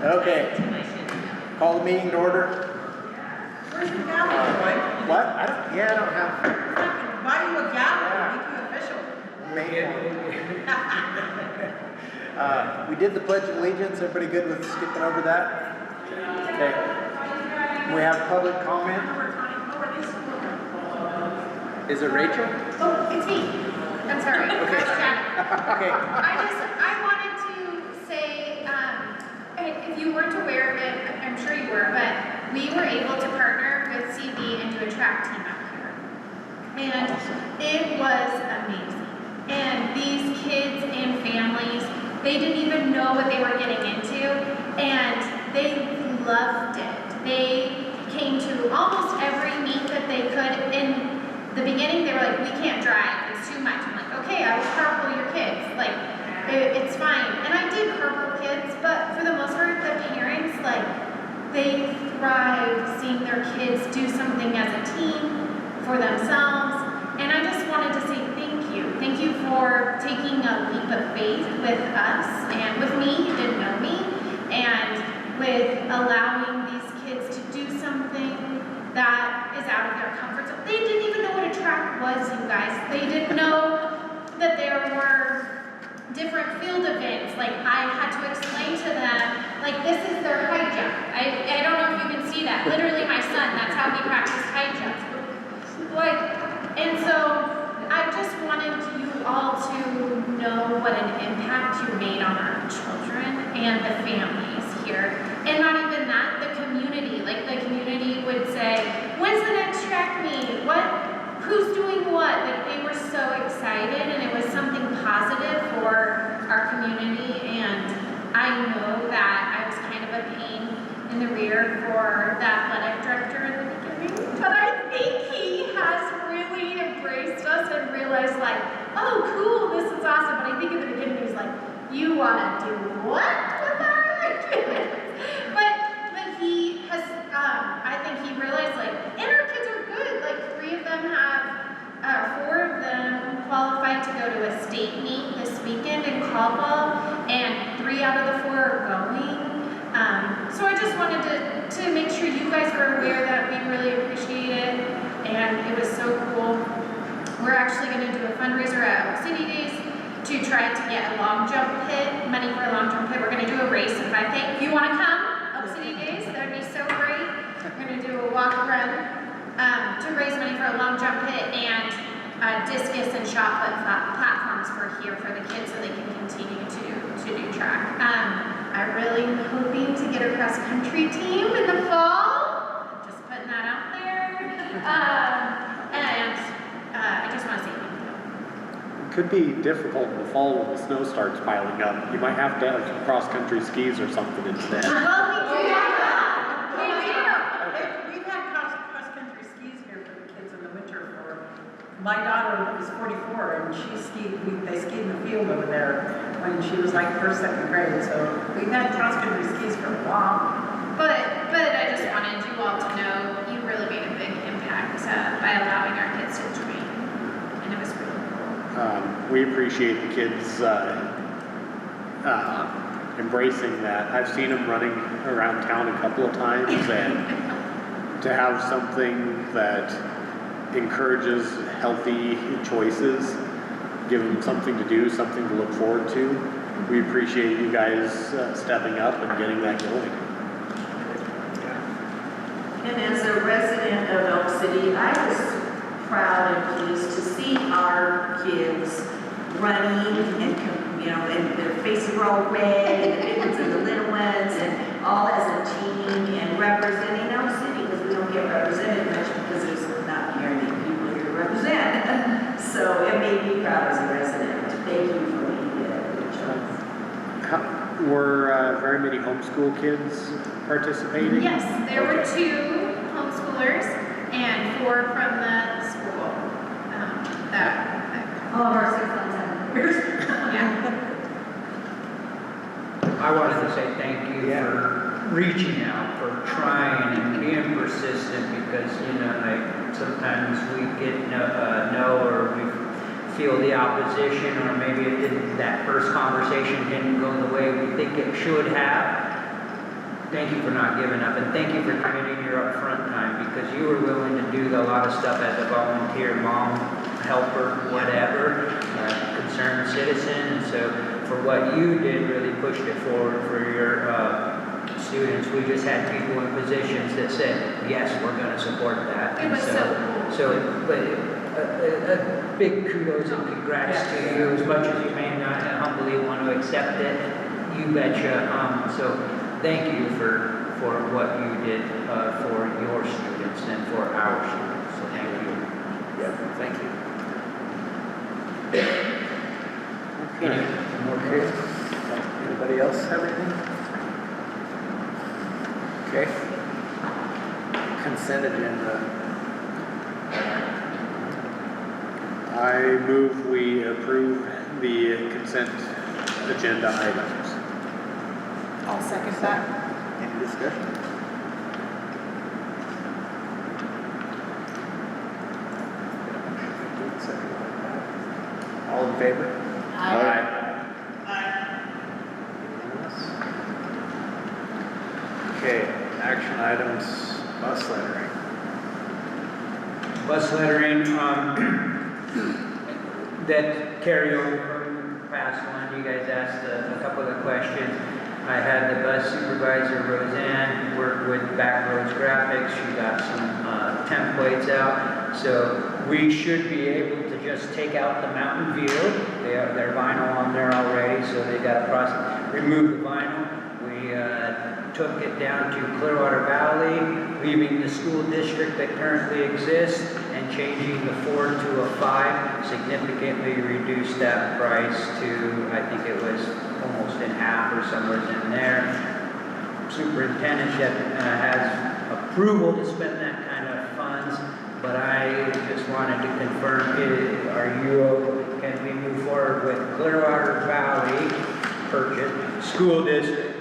Okay. Call the meeting to order. Where's your gavel, boy? What? I don't have. Buy you a gavel, make you official. We did the Pledge of Allegiance. Everybody good with skipping over that? Okay. We have public comment. Is it Rachel? Oh, it's me. I'm sorry. Okay. Okay. I wanted to say, if you weren't aware of it, I'm sure you were, but we were able to partner with CV and do a track team out here. And it was amazing. And these kids and families, they didn't even know what they were getting into, and they loved it. They came to almost every meet that they could. In the beginning, they were like, we can't drive, it's too much. I'm like, okay, I will carpool your kids. Like, it's fine. And I did carpool kids, but for the most part, the parents, like, they thrive seeing their kids do something as a team for themselves. And I just wanted to say thank you. Thank you for taking a leap of faith with us and with me, you didn't know me, and with allowing these kids to do something that is out of their comfort zone. They didn't even know what a track was, you guys. They didn't know that there were different field events. Like, I had to explain to them, like, this is their high jump. I don't know if you can see that. Literally, my son, that's how he practiced high jump. Like, and so I just wanted you all to know what an impact you made on our children and the families here. And not even that, the community. Like, the community would say, when's the next track meet? Who's doing what? Like, they were so excited, and it was something positive for our community. And I know that I was kind of a pain in the rear for the athletic director in the beginning, but I think he has really embraced us and realized, like, oh, cool, this is awesome. But I think in the beginning he was like, you want to do what with that? but he has, I think he realized, like, and our kids are good. Like, 4 of them qualified to go to a state meet this weekend in Caldwell, and 3 out of the 4 are going. So I just wanted to make sure you guys were aware that we really appreciate it, and it was so cool. We're actually going to do a fundraiser at Oak City Days to try to get a long jump pit, money for a long jump pit. We're going to do a race in 5K. If you want to come, Oak City Days, that would be so great. We're going to do a walk run to raise money for a long jump pit and discus and shot put platforms for the kids so they can continue to do track. I'm really hoping to get a cross country team in the fall. Just putting that out there. And I just want to say thank you. It could be difficult in the fall when the snow starts piling up. You might have to have cross-country skis or something instead. Well, we do. We've had cross-country skis here for the kids in the winter. My daughter is 44, and they skied in the field over there when she was like first, second grade. So we've had cross-country skis for a while. But I just wanted you all to know you really made a big impact by allowing our kids to train, and it was really cool. We appreciate the kids embracing that. I've seen them running around town a couple of times, and to have something that encourages healthy choices, give them something to do, something to look forward to. We appreciate you guys stepping up and getting that going. And as a resident of Elk City, I was proud and pleased to see our kids running and, and their faces were all red, and the big ones and the little ones, and all as a team and representing Elk City, because we don't get represented much because there's not very many people here to represent. So it made me proud as a resident. Thank you for being good. Were very many homeschool kids participating? Yes, there were 2 homeschoolers and 4 from the school. All of our 6 and 7 years. Yeah. I wanted to say thank you for reaching out, for trying and being persistent, because like sometimes we get no, or we feel the opposition, or maybe that first conversation didn't go the way we think it should have. thank you for not giving up, and thank you for giving in your upfront time, because you were willing to do a lot of stuff as a volunteer mom, helper, whatever, concerned citizen, and so for what you did, really pushed it forward for your students. We just had people in positions that said, yes, we're gonna support that. It And was so cool. So, but a big kudos and congrats to you, as much as you may not humbly want to accept it, you betcha. So thank you for what you did for your students and for our students, so thank you. Yeah, thank you. Any more questions? Anybody else have anything? Okay. Consent agenda. I move we approve the consent agenda items. I'll second that. Any discussion? All in favor? Okay, action items, bus lettering. Bus lettering, that carry over from the past one, you guys asked a couple of questions. I had the bus supervisor, Roseanne, work with Backroads Graphics. She got some templates out. So we should be able to just take out the Mountain View. They have their vinyl on there already, so they got to process, remove the vinyl. We took it down to Clearwater Valley, leaving the school district that currently exists and changing the 4 to a 5, significantly reduced that price to, I think it was almost in half or somewhere in there. Superintendent has approval to spend that kind of funds, but I just wanted to confirm, can we move forward with Clearwater Valley purchase, school district,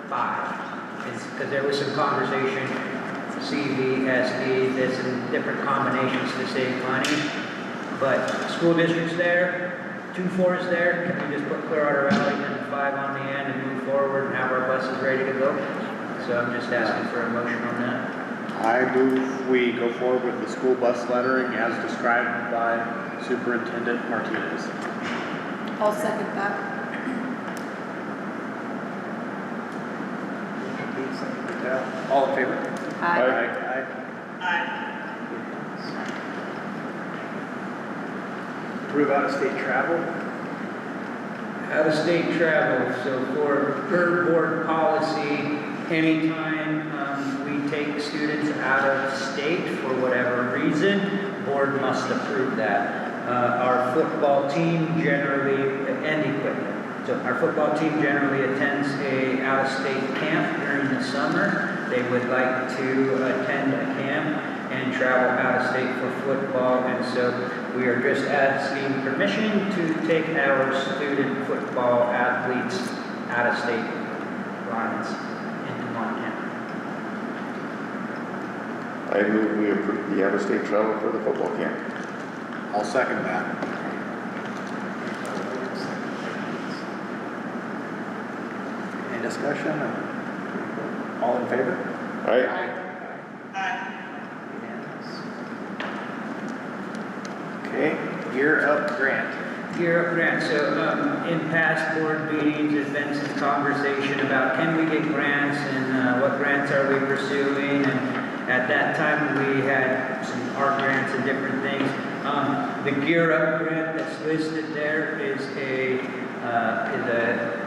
5, because there was some conversation, CVSD, there's some different combinations to save money, but school district's there, 2 4s there, can we just put Clearwater Valley and the 5 on the end and move forward and have our buses ready to go? So I'm just asking for a motion on that. I move we go forward with the school bus lettering as described by Superintendent Martinez. I'll second that. All in favor? Aye. Approve out-of-state travel. Out-of-state travel, so per board policy, anytime we take students out of state for whatever reason, board must approve that. Our football team generally, and equipment. So our football team generally attends a out-of-state camp during the summer. They would like to attend a camp and travel out-of-state for football, and so we are just asking permission to take our student football athletes out-of-state runs into Montana. I move we approve the out-of-state travel for the football camp. I'll second that. Any discussion? All in favor? Aye. Okay, Gear Up grant. Gear Up grant, so in past board meetings, there's been some conversation about can we get grants and what grants are we pursuing, and at that time we had some art grants and different things. The Gear Up grant that's listed there is a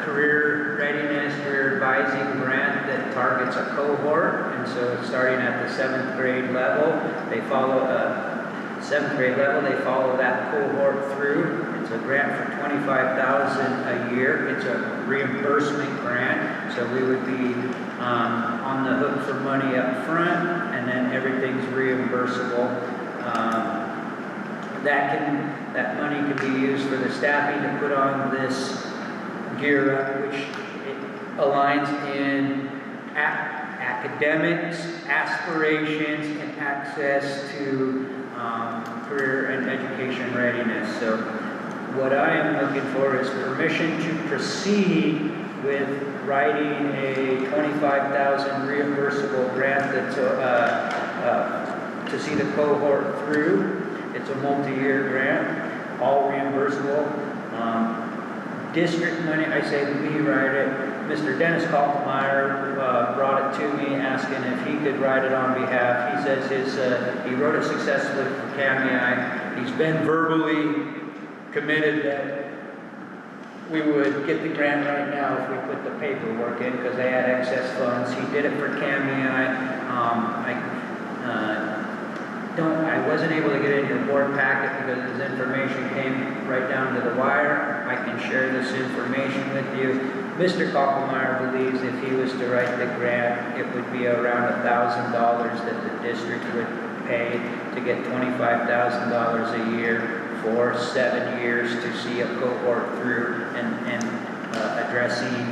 career readiness, career advising grant that targets a cohort, and so starting at the 7th grade level, they follow 7th grade level, they follow that cohort through. It's a grant for $25,000 a year. It's a reimbursement grant, so we would be on the hook for money up front, and then everything's reimbursable. That money can be used for the staffing to put on this Gear Up, which it aligns in academics, aspirations, and access to career and education readiness. So what I am looking for is permission to proceed with writing a 25,000 reimbursable grant that's, to see the cohort through. It's a multi-year grant, all reimbursable. District money, I say we write it. Mr. Dennis Kalkmeyer brought it to me asking if he could write it on behalf. He says he wrote it successfully for CAMI. He's been verbally committed that we would get the grant right now if we put the paperwork in because they had excess funds. He did it for CAMI. I wasn't able to get it in your board packet because his information came right down to the wire. I can share this information with you. Mr. Kalkmeyer believes if he was to write the grant, it would be around $1,000 that the district would pay to get $25,000 a year for 7 years to see a cohort through and addressing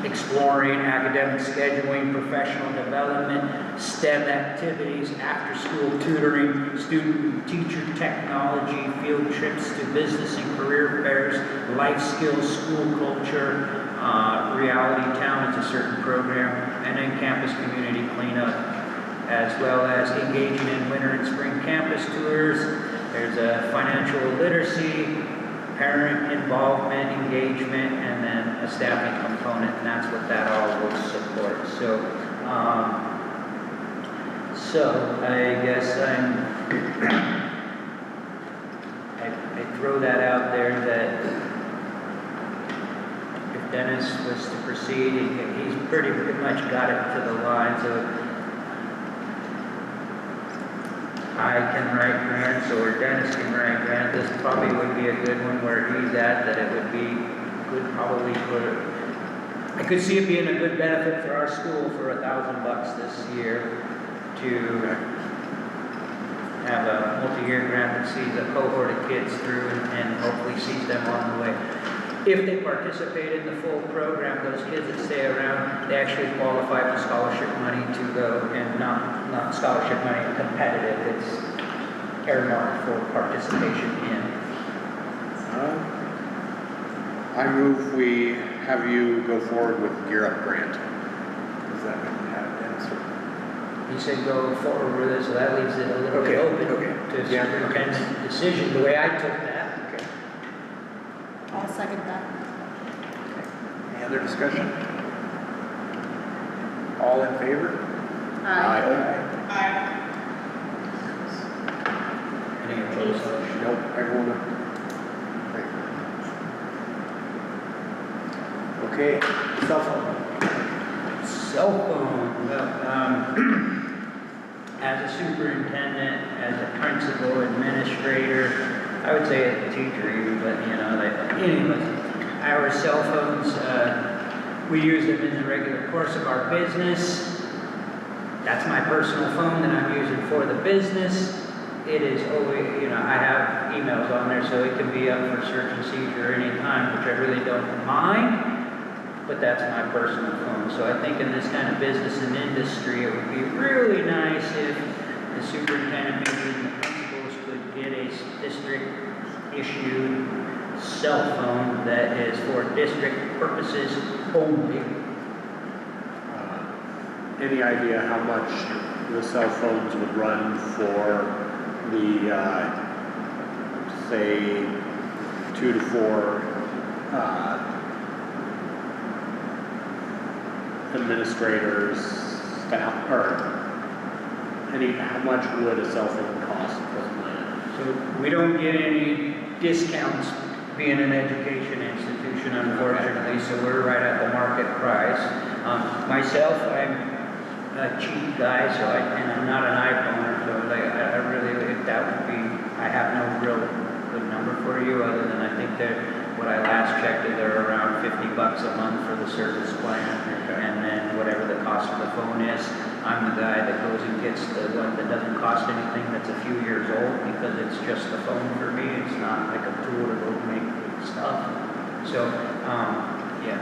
exploring academic scheduling, professional development, STEM activities, after-school tutoring, student-teacher technology, field trips to business and career fairs, life skills, school culture, reality town, it's a certain program, and then campus community cleanup, as well as engaging in winter and spring campus tours. There's a financial literacy, parent involvement, engagement, and then a staffing component, and that's what that all will support. So I guess I throw that out there that if Dennis was to proceed, he's pretty much got it to the line, so I can write grants or Dennis can write grants. This probably would be a good one where he's at, that it would be good probably for, I could see it being a good benefit for our school for $1,000 this year to have a multi-year grant that sees a cohort of kids through and hopefully sees them on the way. If they participate in the full program, those kids that stay around, they actually qualify for scholarship money to go, and not scholarship money, competitive, it's earmarked for participation in. I move we have you go forward with Gear Up Grant. Does that mean we have Dennis? He said go forward with it, so that leaves it a little bit open to superintendent decision, the way I took that. Okay. I'll second that. Any other discussion? All in favor? Aye. Any opposed? Nope, everyone. Okay, cell phone. Cell phone, well, as a superintendent, as a principal, administrator, I would say as a teacher even, but anyways, our cell phones, we use them in the regular course of our business. That's my personal phone that I'm using for the business. It is always, I have emails on there, so it can be up for search and seizure anytime, which I really don't mind. But that's my personal phone. So I think in this kind of business and industry, it would be really nice if the superintendent, maybe the principals could get a district-issued cell phone that is for district purposes only. Any idea how much the cell phones would run for the, say, 2 to 4 administrators, staff, or how much would a cell phone cost per plan? So we don't get any discounts being an education institution, unfortunately, so we're right at the market price. Myself, I'm a cheap guy, and I'm not an iPhone, so I really, if that would be, I have no real good number for you, other than I think that what I last checked, they're around $50 a month for the service plan, and then whatever the cost of the phone is. I'm the guy that goes and gets the one that doesn't cost anything, that's a few years old, because it's just the phone for me. It's not like a tool to go make stuff. So, yeah.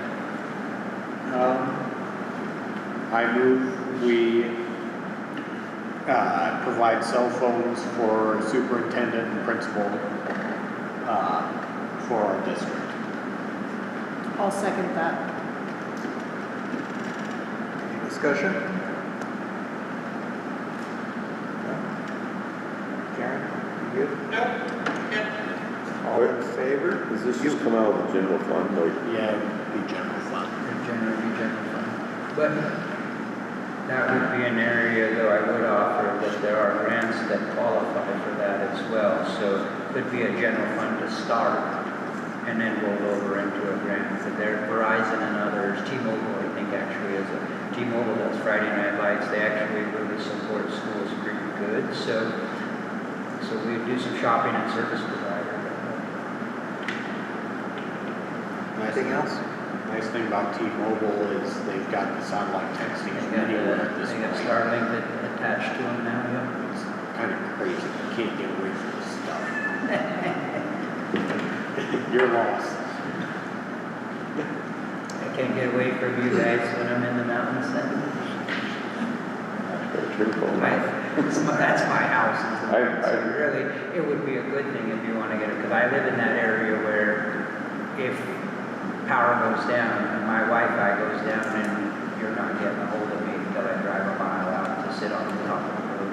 I move we provide cell phones for superintendent and principal for our district. I'll second that. Any discussion? No? Karen, you good? Nope. All in favor? Does this just come out of the general fund, like? Yeah, be general fund. General fund. But that would be an area, though, I would offer that there are grants that qualify for that as well. So it could be a general fund to start and then roll over into a grant. But there, Verizon and others, T-Mobile, I think actually is T-Mobile does Friday Night Lights. They actually really support schools pretty good. So we do some shopping and service provider. Anything else? Nice thing about T-Mobile is they've got the satellite texting anywhere at this They got point. Starlink attached to them now, yeah. It's kind of crazy. You can't get away from this stuff. You're lost. I can't get away from you guys when I'm in the mountains then. That's my house. So really, it would be a good thing if you want to get it, because I live in that area where if power goes down and my Wi-Fi goes down and you're not getting a hold of me until I drive a mile out to sit on the top of the road.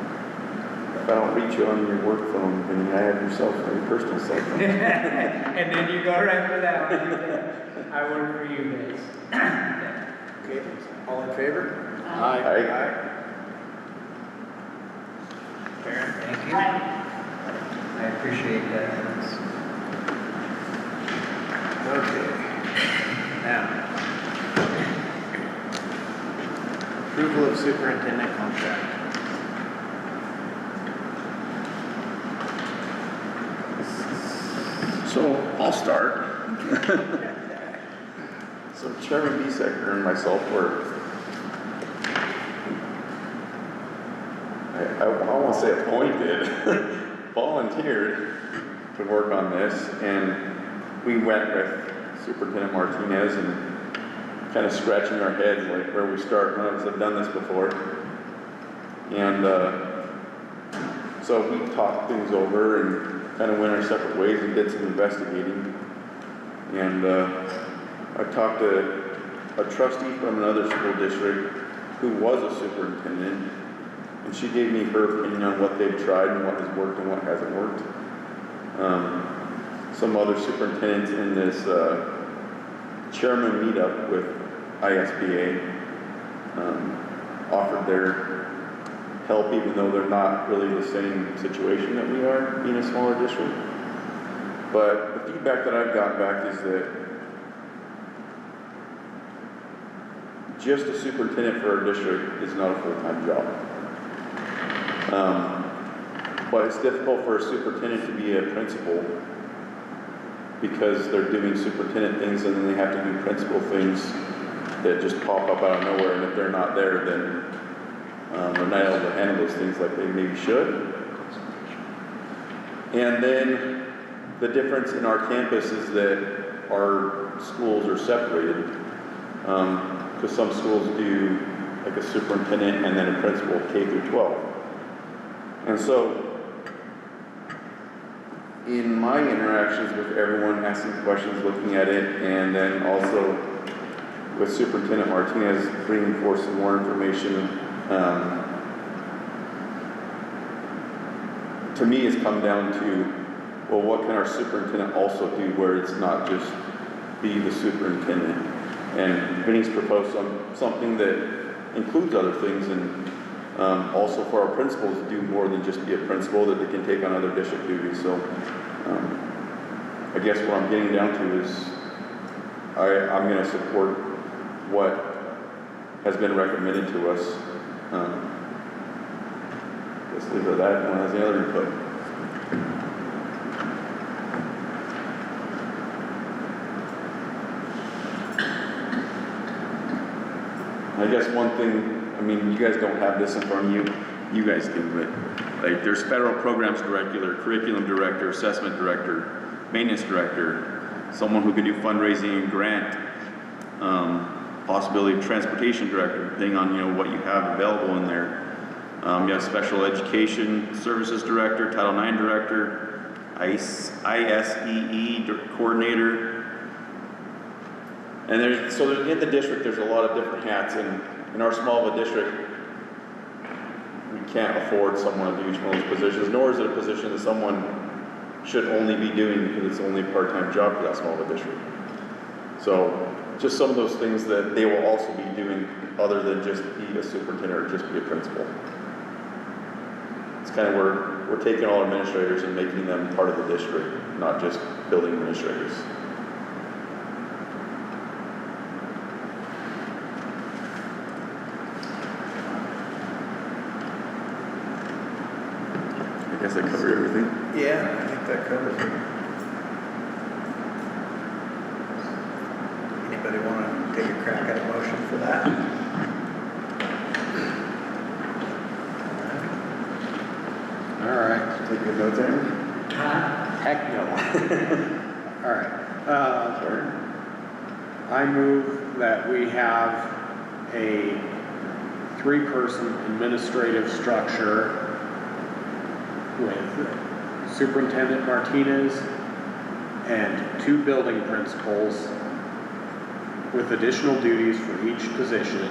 If I don't reach you on your work phone, then I have yourself on your personal cell phone. And then you go right for that one. I work for you guys. Okay, all in favor? Aye. Aye. Karen? Thank you. I appreciate that. Okay. Now. Approval of superintendent contract. So I'll start. So Chairman Besecker and myself were, I want to say appointed, volunteered to work on this, and we went with Superintendent Martinez and kind of scratching our heads like where we start. None of us have done this before. And so we talked things over and kind of went our separate ways and did some investigating. And I talked to a trustee from another school district who was a superintendent, and she gave me her opinion on what they've tried and what has worked and what hasn't worked. Some other superintendents in this chairman meetup with ISBA offered their help, even though they're not really the same situation that we are, being a smaller district. But the feedback that I've got back is that just a superintendent for our district is not a full-time job. But it's difficult for a superintendent to be a principal because they're doing superintendent things and then they have to do principal things that just pop up out of nowhere, and if they're not there, then they're not able to handle those things like they maybe should. And then the difference in our campus is that our schools are separated, because some schools do like a superintendent and then a principal K through 12. And so in my interactions with everyone, asking questions, looking at it, and then also with Superintendent Martinez bringing forth some more information, to me it's come down to, well, what can our superintendent also do where it's not just be the superintendent? And Vinny's proposed something that includes other things, and also for our principals to do more than just be a principal, that they can take on other district duties. So I guess what I'm getting down to is I'm going to support what has been recommended to us. Let's leave it at that. If anyone has any other input. I guess one thing, I mean, you guys don't have this in front of you, you guys do, but like there's federal programs director, curriculum director, assessment director, maintenance director, someone who can do fundraising and grant, possibility of transportation director, depending on what you have available in there. You have special education services director, Title IX director, ISEE coordinator, And in the district, there's a lot of different hats, and in our small of a district, we can't afford someone to do each one of those positions, nor is it a position that someone should only be doing because it's only a part-time job for that small of a district. So, just some of those things that they will also be doing other than just be a superintendent or just be a principal. It's kind of where we're taking all our administrators and making them part of the district, not just building administrators. I guess I covered everything. Yeah, I think that covers it. Anybody want to take a crack at a motion for that? All right. Take good notes, Aaron. Heck no. All right. I move that we have a 3-person administrative structure with Superintendent Martinez and 2 building principals with additional duties for each position.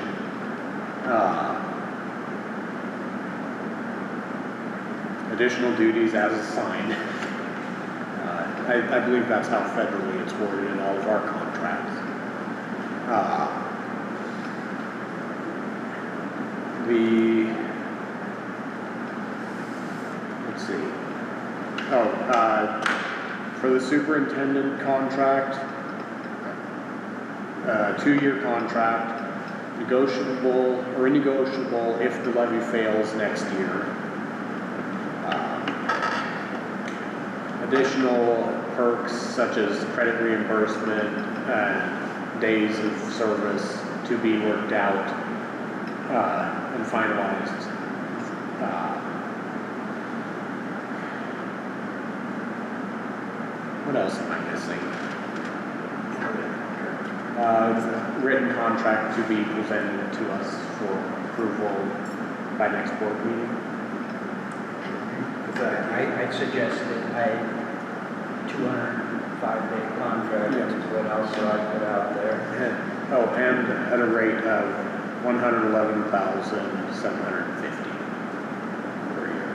Additional duties as assigned. I believe that's how federally it's worded in all of our contracts. Let's see. For the superintendent contract, 2-year contract, negotiable or negotiable if the levy fails next year. Additional perks such as credit reimbursement and days of service to be worked out and finalized. What else am I missing? Written contract to be presented to us for approval by next board meeting. I'd suggest that 205-day contract is what else I put out there. And at a rate of $111,750 per year.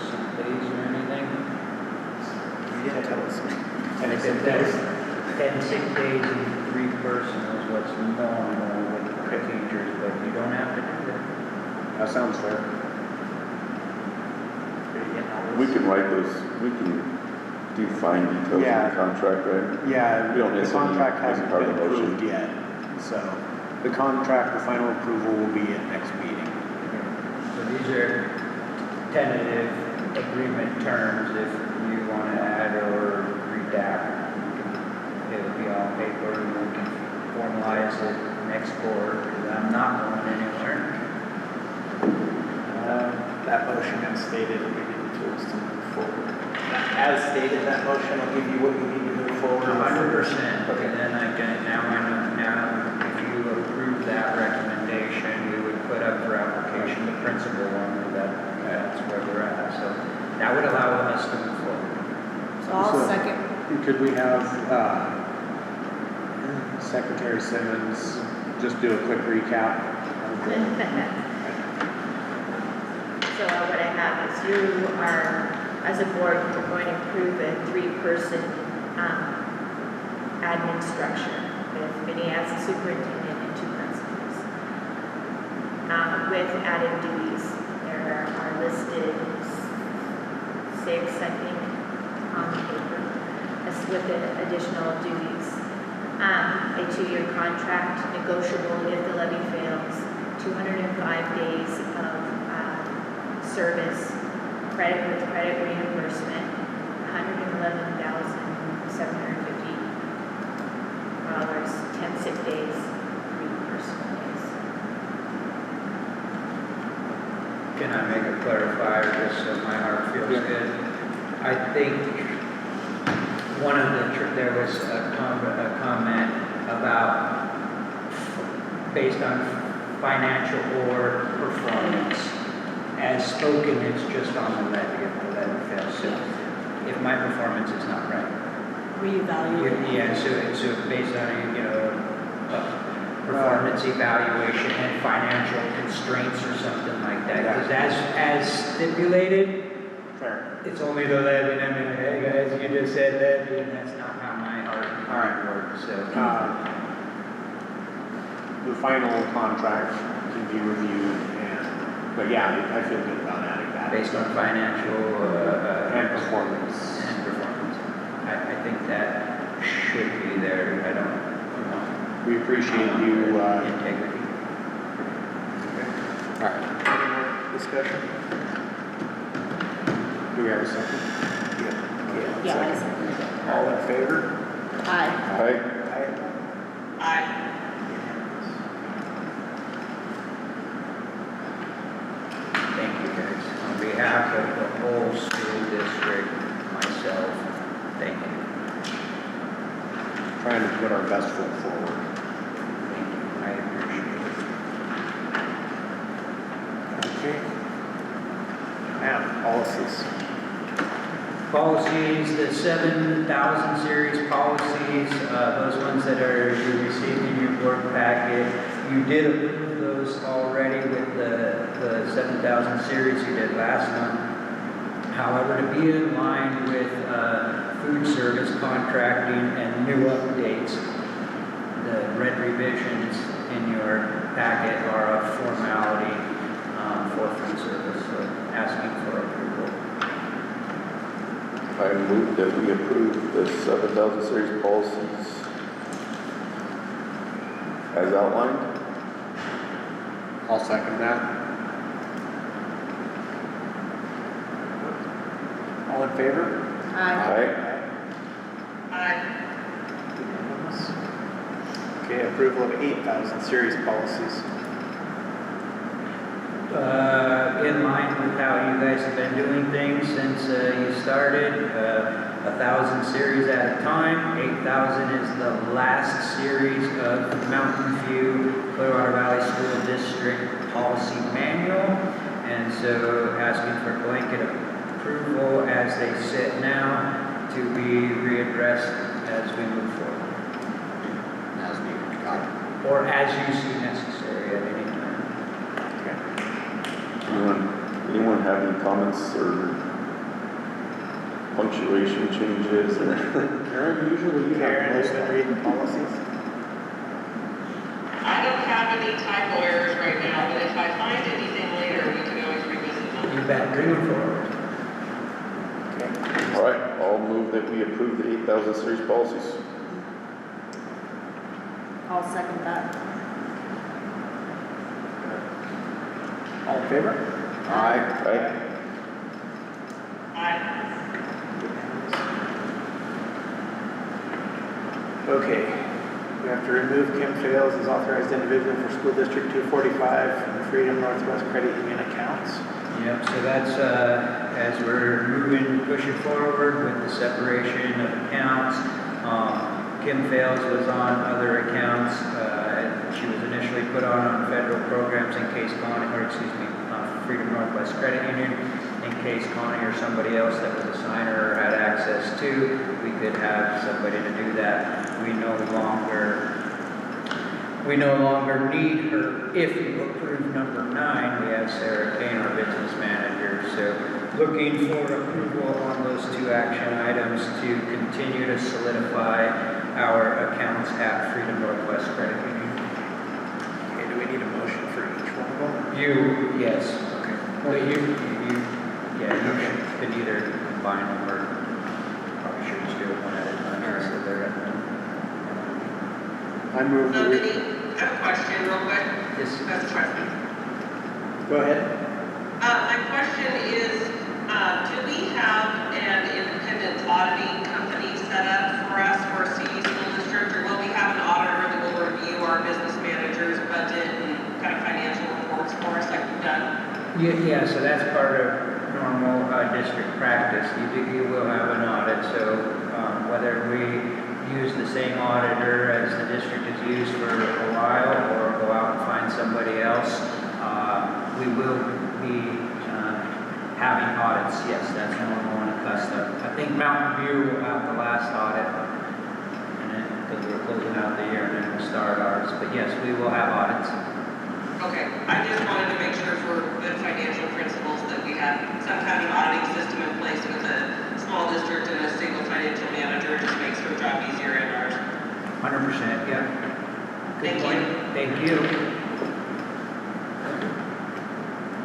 Sick days or anything? You didn't tell us. And if it does, 10 sick days and 3 personals, what's normal with teachers, but you don't have to do that. That sounds fair. We can write those, we can do fine details in Yeah. the contract, right? Yeah, We don't the miss any contract hasn't part of been the motion. approved yet, so the contract, the final approval will be at next meeting. So these are tentative agreement terms. If you want to add or redact, it'll be on paper and we can formalize it next board, because I'm not going anywhere. That motion as stated will give you the tools to move forward. As stated, that motion will give you what you need to move forward. 100%, okay, then I can, now I know, now if you approve that recommendation, we would put up for application the principal one, and that's where we're at, so that would allow us to move forward. So I'll So- second. Could we have Secretary Simmons just do a quick recap? So what I have is you are, as a board, you're going to approve a 3-person admin structure with Vinnie as the superintendent and 2 principals. With added duties, there are listed 6, I think, on the paper, as with the additional duties. A 2-year contract, negotiable if the levy fails, 205 days of service, credit with credit reimbursement, $111,750, 10 sick days, 3 personal days. Can I make a clarifier just so my heart feels good? I think one of there was a comment about based on financial or performance. As spoken, it's just on the levy if the levy fails. So if my performance is not right, Reevaluate. yeah, so based on, performance evaluation and financial constraints or something like that. Because as stipulated, Fair. it's only the levy, and I mean, hey guys, you just said levy, and that's not how my heart works, so. The final contract can be reviewed but yeah, I feel good about adding that. Based on financial, And performance. and performance. I think that should be there, I don't, We appreciate you, integrity. alright. Any more discussion? Do we have a second? Yeah, I Second. seconded it. All in favor? Aye. Aye. Aye. Thank you guys. On behalf of the whole school district, myself, thank you. Trying to put our best foot forward. Thank you, I appreciate it. Okay. Now, policies. Policies, the 7,000 series policies, those ones that are you received in your board packet, you did approve those already with the 7,000 series you did last month. However, to be in line with food service contracting and new updates, the red revisions in your packet are a formality for food service, so asking for approval. I move that we approve the 7,000 series policies as outlined. I'll second that. All in favor? Aye. Aye. Unanimous. Okay, approval of 8,000 series policies. In line with how you guys have been doing things since you started, 1,000 series at a time. 8,000 is the last series of Mountain View Clearwater Valley School District Policy Manual. And so asking for blanket approval as they sit now to be readdressed as we move forward. As needed, got it. Or as you see necessary at any time. Anyone have any comments or punctuation changes or? Karen, usually you have Karen, most has been of reading policies? I don't have any typo errors right now, but if I find anything later, we can always revisit them. You bet, bring them forward. Okay. All right, I'll move that we approve the 8,000 series policies. I'll second that. All in favor? Aye. Okay, we have to remove Kim Fales as authorized individual for School District 245 from the Freedom Northwest Credit Union accounts. Yep, so that's, as we're pushing forward with the separation of accounts. Kim Fales was on other accounts. She was initially put on federal programs in case Connie, or excuse me, Freedom Northwest Credit Union, in case Connie or somebody else that was a signer or had access to, we could have somebody to do that. We no longer need her. If you approve number 9, we have Sarah Kane, our business manager. So looking for approval on those 2 action items to continue to solidify our accounts at Freedom Northwest Credit Union. Okay, do we need a motion for each one of them? Yes. Okay. Well, you could either combine them or probably should just do it one at a time. So they're at one. I move So, that we, Denise, I have a question real quick. Yes. That's trustee. Go ahead. My question is, do we have an independent auditing company set up for us for CD School District, or will we have an auditor that will review our business manager's budget and kind of financial reports for us like we've done? Yeah, so that's part of normal district practice. You will have an audit, so whether we use the same auditor as the district has used for a while or go out and find somebody else, we will be having audits. Yes, that's normal and I think Mountain View will have the last audit, and then, because we're closing out the year, and then we'll start ours, but yes, we will have audits. Okay, I just wanted to make sure for good financial principles that we had some kind of auditing system in place with a small district and a single financial manager. It just makes her job easier and ours. 100%, yeah. Thank you. Thank you.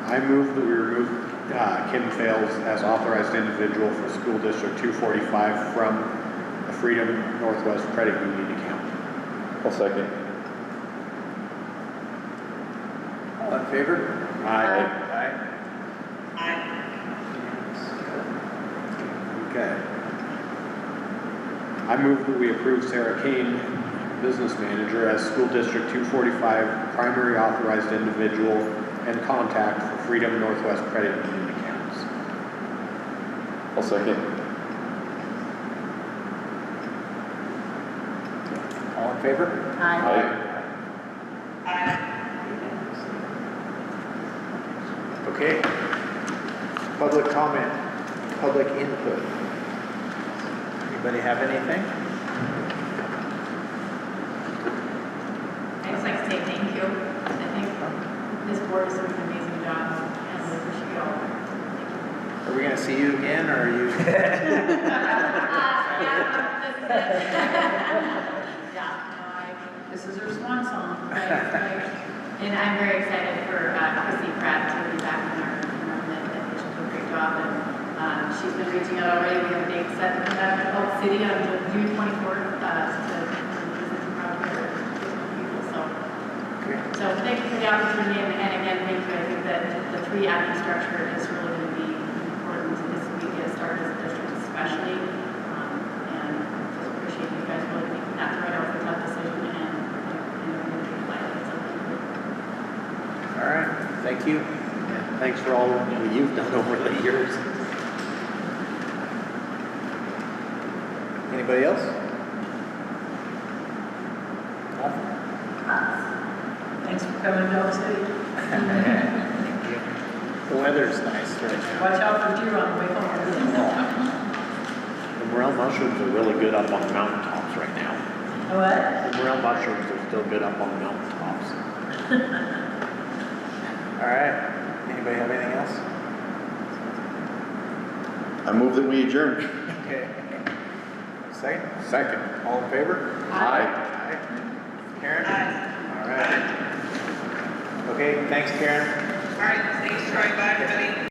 I move that we remove Kim Fales as authorized individual for School District 245 from the Freedom Northwest Credit Union account. I'll second. All in favor? Aye. Aye. Okay. I move that we approve Sarah Kane, Business Manager, as School District 245 primary authorized individual and contact for Freedom Northwest Credit Union accounts. I'll second. All in favor? Aye. Aye. Okay. Public comment, public input. Anybody have anything? I'd just like to say thank you. I think this board is doing an amazing job, and we appreciate you all. Are we gonna see you again, or are you? This is her swan song. And I'm very excited for Chrissy Pratt to be back in our midst. I think she'll do a great job, and she's been reaching out already. We have a date set for that at Oak City on June 24th to visit the project with people. So thank you for the opportunity, and again, thank you. I think that the 3 acting structure is really going to be important to this week get started as a district especially. And just appreciate you guys really making that the right out for tough decision and All right, thank you. Yeah, thanks for all that you've done over the years. Anybody else? Nothing? Thanks for coming to Oak City. The weather's nice right now. Watch out for deer on the way home. The morel mushrooms are really good up on the mountaintops right now. What? The morel mushrooms are still good up on the mountaintops. All right, anybody have anything else? I move that we adjourn. Okay. Second? Second. All in favor? Aye. Karen? Aye. All right. Okay, thanks, Karen. All right, thanks, Troy. Bye, everybody.